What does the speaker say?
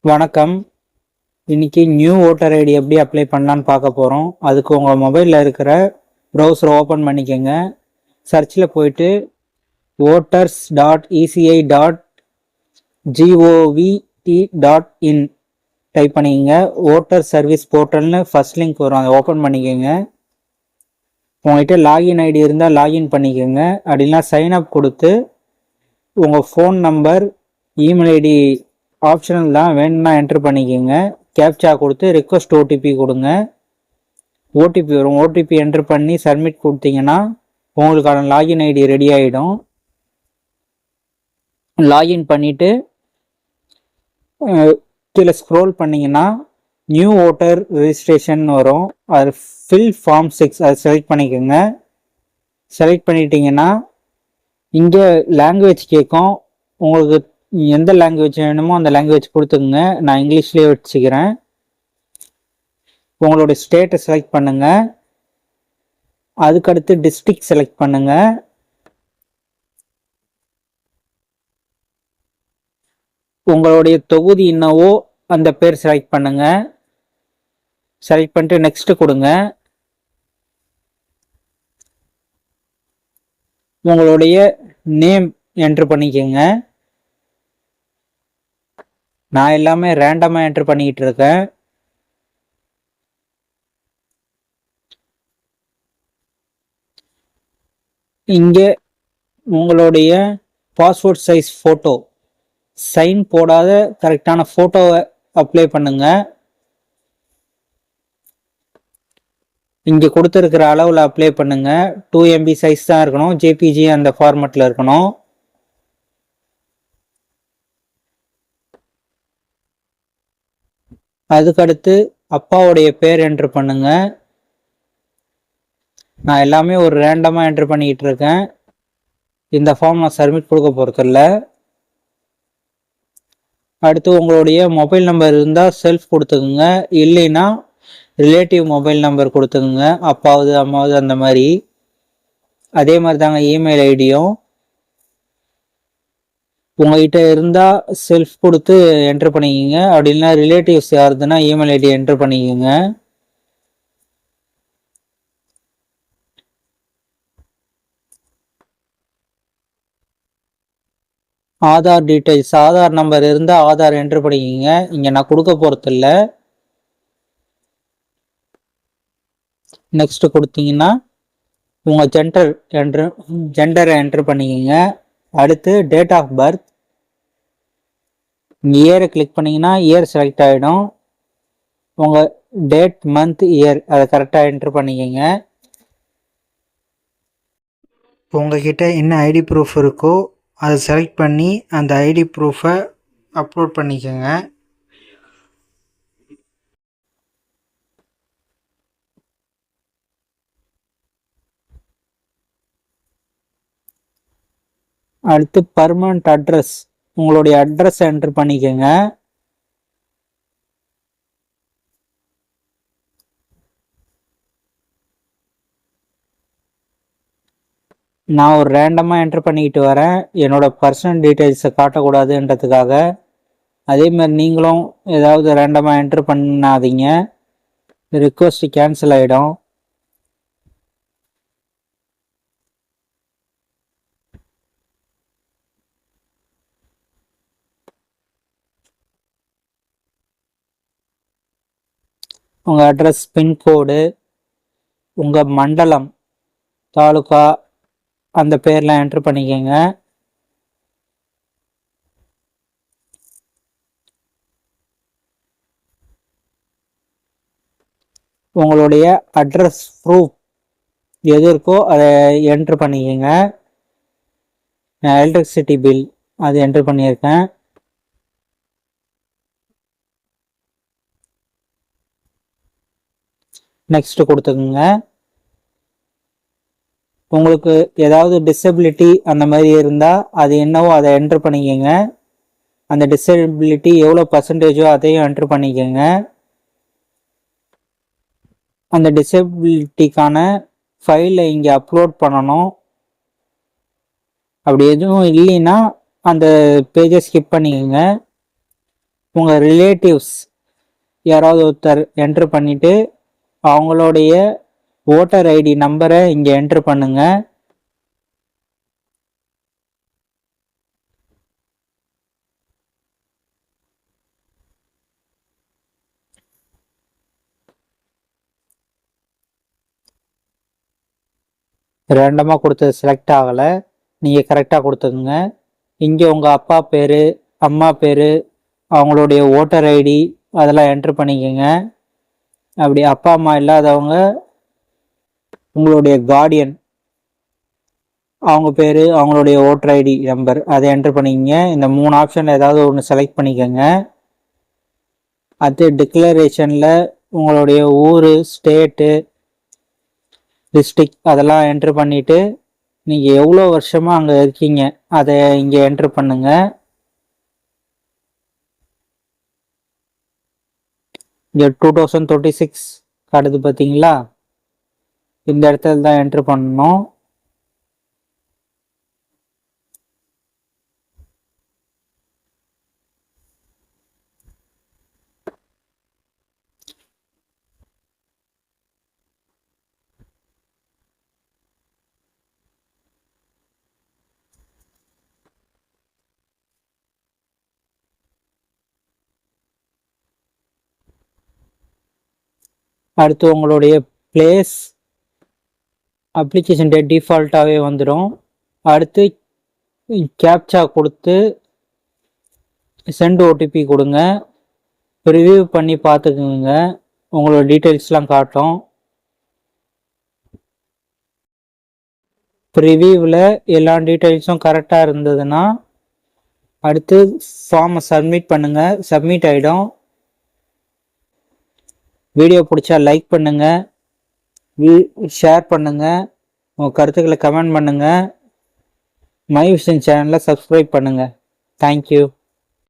வணக்கம். இன்னைக்கு new voter ID எப்படி அப்ளை பண்ணலான்னு பார்க்க போகிறோம். அதுக்கு உங்கள் மொபைலில் இருக்கிற ப்ரௌசரை ஓப்பன் பண்ணிக்கோங்க. சர்ச்சில் போயிட்டு voters.eci.gov.in டைப் பண்ணிக்கோங்க. ஓட்டர் சர்வீஸ் போர்ட்டல்னு ஃபர்ஸ்ட் லிங்க் வரும், அதை ஓப்பன் பண்ணிக்கோங்க. உங்கள்கிட்ட லாகின் ஐடி இருந்தால் லாகின் பண்ணிக்கோங்க. அப்படின்னா சைன் அப் கொடுத்து உங்கள் phone number, email ID optional தான், வேணும்னா என்ட்ரு பண்ணிக்கோங்க. கேப்சா கொடுத்து ரிக்வஸ்ட் ஓடிபி கொடுங்க. ஓடிபி வரும், ஓடிபி என்ட்ரு பண்ணி சப்மிட் கொடுத்தீங்கன்னா உங்களுக்கான லாகின் ஐடி ரெடி ஆகிடும். லாகின் பண்ணிவிட்டு கீழே ஸ்க்ரோல் பண்ணிங்கன்னா நியூ ஓட்டர் ரெஜிஸ்ட்ரேஷன் வரும். அது ஃபில் ஃபார்ம் 6 அதை செலக்ட் பண்ணிக்கோங்க. செலக்ட் பண்ணிட்டீங்கன்னா இங்கே லாங்குவேஜ் கேட்கும். உங்களுக்கு எந்த லாங்குவேஜ் வேணுமோ அந்த லாங்குவேஜ் கொடுத்துக்குங்க. நான் இங்கிலீஷ்லேயே வச்சுக்கிறேன். உங்களோட ஸ்டேட்டை செலக்ட் பண்ணுங்க. அதுக்கடுத்து டிஸ்ட்ரிக்ட் செலக்ட் பண்ணுங்க. உங்களுடைய தொகுதி என்னவோ அந்த பேர் செலக்ட் பண்ணுங்க. செலக்ட் பண்ணிட்டு நெக்ஸ்ட் கொடுங்க. உங்களுடைய நேம் என்ட்ரு பண்ணிக்கோங்க. நான் எல்லாமே ரேண்டமாக என்ட்ரு பண்ணிக்கிட்டு இருக்கேன். இங்கே உங்களுடைய பாஸ்போர்ட் சைஸ் ஃபோட்டோ, சைன் போடாத கரெக்டான ஃபோட்டோவை அப்ளை பண்ணுங்க. இங்கே கொடுத்துருக்கிற அளவில் அப்ளை பண்ணுங்க. 2 MB சைஸ் தான் இருக்கணும், ஜேபிஜி அந்த ஃபார்மெட்டில் இருக்கணும். அதுக்கடுத்து அப்பாவுடைய பேர் என்ட்ரு பண்ணுங்க. நான் எல்லாமே ஒரு ரேண்டமாக என்ட்ரு பண்ணிக்கிட்டு இருக்கேன். இந்த ஃபார்ம் நான் சப்மிட் கொடுக்க போகிறதில்ல. அடுத்து உங்களுடைய மொபைல் நம்பர் இருந்தால் செல்ஃப் கொடுத்துக்குங்க, இல்லைன்னா ரிலேட்டிவ் மொபைல் நம்பர் கொடுத்துக்குங்க, அப்பாவது அம்மாவது அந்த மாதிரி. அதே மாதிரி தாங்க இமெயில் ஐடியும் உங்ககிட்ட இருந்தால் செல்ஃப் கொடுத்து என்ட்ரு பண்ணிக்கோங்க. அப்படி இல்லைன்னா ரிலேட்டிவ்ஸ் யாருதுன்னா இமெயில் ஐடி என்ட்ரு பண்ணிக்கோங்க. ஆதார் டீட்டெயில்ஸ், ஆதார் நம்பர் இருந்தால் ஆதார் என்ட்ரு பண்ணிக்கோங்க. இங்கே நான் கொடுக்க போகிறதில்ல. நெக்ஸ்ட் கொடுத்தீங்கன்னா உங்கள் ஜெண்டரை என்ட்ரு பண்ணிக்கோங்க. அடுத்து டேட் ஆஃப் பர்த், இயரை கிளிக் பண்ணிங்கன்னா இயர் செலக்ட் ஆகிடும். உங்கள் டேட், மந்த், இயர் அதை கரெக்டாக என்ட்ரு பண்ணிக்கோங்க. உங்ககிட்ட என்ன ஐடி ப்ரூஃப் இருக்கோ அதை செலக்ட் பண்ணி அந்த ஐடி ப்ரூஃபை அப்லோட் பண்ணிக்கோங்க. அடுத்து பர்மனண்ட் அட்ரஸ், உங்களுடைய அட்ரஸ் என்ட்ரு பண்ணிக்கோங்க. நான் ஒரு ரேண்டமாக என்ட்ரு பண்ணிக்கிட்டு வரேன், என்னோடய பர்சனல் டீட்டெயில்ஸை காட்டக்கூடாதுன்றதுக்காக. அதேமாதிரி நீங்களும் ஏதாவது ரேண்டமாக என்ட்ரு பண்ணாதீங்க, ரிக்வஸ்ட் கேன்சல் ஆகிடும். உங்கள் அட்ரஸ், பின்கோடு, உங்கள் மண்டலம், தாலுகா அந்த பேர்லாம் என்ட்ரு பண்ணிக்கோங்க. உங்களுடைய அட்ரஸ் ப்ரூஃப் எது இருக்கோ அதை என்ட்ரு பண்ணிக்கோங்க. நான் எலக்ட்ரிசிட்டி பில் அது என்ட்ரு பண்ணியிருக்கேன். நெக்ஸ்ட் கொடுத்துக்குங்க. உங்களுக்கு ஏதாவது டிசபிலிட்டி அந்த மாதிரி இருந்தால் அது என்னவோ அதை என்ட்ரு பண்ணிக்கோங்க. அந்த டிசபிலிட்டி எவ்வளோ பர்சன்டேஜோ அதையும் என்ட்ரு பண்ணிக்கோங்க. அந்த டிசபிலிட்டிக்கான ஃபைலை இங்கே அப்லோட் பண்ணணும். அப்படி எதுவும் இல்லைன்னா அந்த பேஜை ஸ்கிப் பண்ணிக்கோங்க. உங்கள் ரிலேட்டிவ்ஸ் யாராவது ஒருத்தர் என்ட்ரு பண்ணிவிட்டு அவங்களுடைய ஓட்டர் ஐடி நம்பரை இங்கே என்ட்ரு பண்ணுங்க. ரேண்டமாக கொடுத்தது செலக்ட் ஆகலை, நீங்கள் கரெக்டாக கொடுத்துக்குங்க. இங்கே உங்கள் அப்பா பேர், அம்மா பேர், அவங்களுடைய ஓட்டர் ஐடி அதெல்லாம் என்ட்ரு பண்ணிக்கோங்க. அப்படி அப்பா அம்மா இல்லாதவங்க உங்களுடைய கார்டியன் அவங்க பேர், அவங்களுடைய ஓட்டர் ஐடி நம்பர் அதை என்ட்ரு பண்ணிக்கங்க. இந்த 3 ஆப்ஷன் ஏதாவது ஒன்று செலக்ட் பண்ணிக்கோங்க. அது டிக்ளரேஷனில் உங்களுடைய ஊர், ஸ்டேட்டு, டிஸ்ட்ரிக்ட் அதெல்லாம் என்ட்ரு பண்ணிவிட்டு நீங்கள் எவ்வளோ வருஷமாக அங்கே இருக்கீங்க அதை இங்கே என்ட்ரு பண்ணுங்க. இங்கே 2026 காட்டுது பார்த்தீங்களா, இந்த இடத்துல தான் என்ட்ரு பண்ணணும். அடுத்து உங்களுடைய பிளேஸ் அப்ளிகேஷன் டேட் டிஃபால்ட்டாகவே வந்துடும். அடுத்து கேப்சா கொடுத்து சென்ட் ஓடிபி கொடுங்க. ரிவ்யூ பண்ணி பார்த்துக்குங்க, உங்களோட டீட்டெயில்ஸ்லாம் காட்டும். ரிவ்யூவில் எல்லா டீட்டெயில்ஸும் கரெக்டாக இருந்ததுன்னா அடுத்து ஃபார்மை சப்மிட் பண்ணுங்கள். சப்மிட் ஆகிடும். வீடியோ பிடிச்சா லைக் பண்ணுங்கள், ஷேர் பண்ணுங்கள், உங்கள் கருத்துக்களை கமெண்ட் பண்ணுங்கள். மை விஷன் சேனலை சப்ஸ்கிரைப் பண்ணுங்கள். தேங்க்யூ.